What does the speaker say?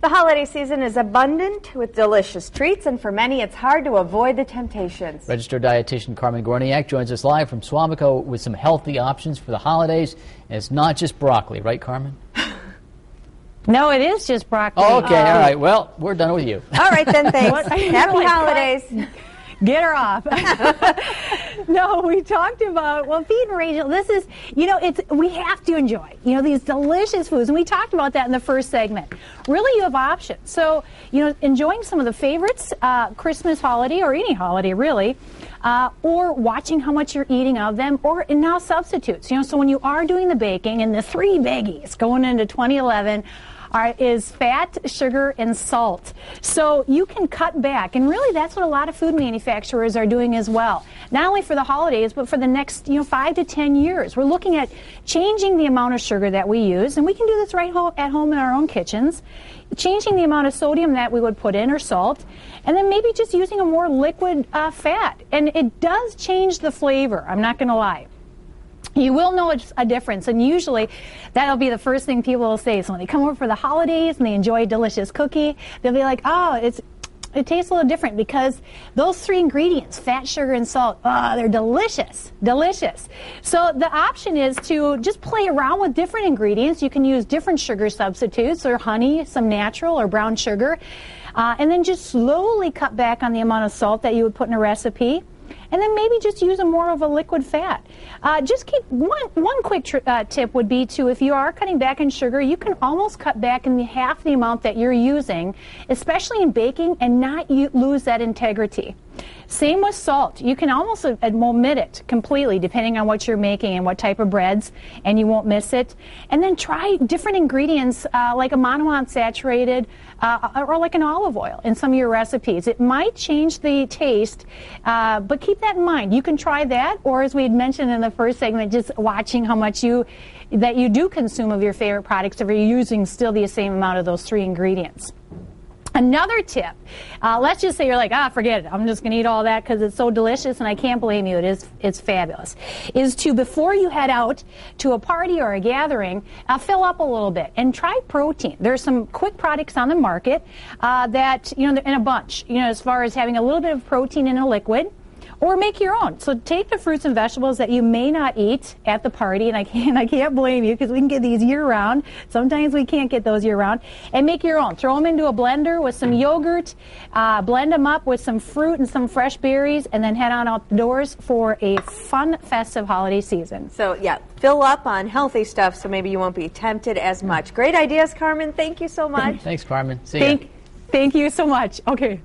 The holiday season is abundant with delicious treats, and for many it's hard to avoid the temptations. Registered dietitian Carmen Gorniak joins us live from Suamico with some healthy options for the holidays. And it's not just broccoli, right, Carmen? No, it is just broccoli. Okay, all right. Well, we're done with you. All right, then, thanks. Happy holidays. Get her off. No, we talked about, well, feeding Rachel, this is, we have to enjoy, these delicious foods. And we talked about that in the first segment. Really, you have options. So, enjoying some of the favorites, Christmas holiday or any holiday, really, or watching how much you're eating of them, and now substitutes. So when you are doing the baking, and the three biggies going into 2011, is fat, sugar, and salt. So you can cut back, and really that's what a lot of food manufacturers are doing as well. Not only for the holidays, but for the next 5 to 10 years. We're looking at changing the amount of sugar that we use, and we can do this right at home in our own kitchens. Changing the amount of sodium that we would put in, or salt, and then maybe just using a more liquid fat. And it does change the flavor, I'm not going to lie. You will know a difference, and usually that'll be the first thing people will say. So when they come over for the holidays and they enjoy a delicious cookie, they'll be like, oh, it tastes a little different because those three ingredients, fat, sugar, and salt, they're delicious, delicious. So the option is to just play around with different ingredients. You can use different sugar substitutes, or honey, some natural or brown sugar, and then just slowly cut back on the amount of salt that you would put in a recipe. And then maybe just use more of a liquid fat. Just keep one quick tip would be to, if you are cutting back on sugar, you can almost cut back in half the amount that you're using, especially in baking, and not lose that integrity. Same with salt. You can almost omit it completely, depending on what you're making and what type of breads, and you won't miss it. And then try different ingredients like a monounsaturated or like an olive oil in some of your recipes. It might change the taste, but keep that in mind. You can try that, or as we had mentioned in the first segment, just watching how much that you do consume of your favorite products if you're using still the same amount of those three ingredients. Another tip, let's just say you're like, forget it, I'm just going to eat all that because it's so delicious, and I can't blame you, it's fabulous, is to, before you head out to a party or a gathering, fill up a little bit and try protein. There's some quick products on the market that, in a bunch, as far as having a little bit of protein in a liquid. Or make your own. So take the fruits and vegetables that you may not eat at the party, and I can't blame you because we can get these year-round. Sometimes we can't get those year-round. And make your own. Throw them into a blender with some yogurt, blend them up with some fruit and some fresh berries, and then head on outdoors for a fun, festive holiday season. So, yeah, fill up on healthy stuff so maybe you won't be tempted as much. Great ideas, Carmen. Thank you so much. Thanks, Carmen. See ya. Thank you so much. Okay.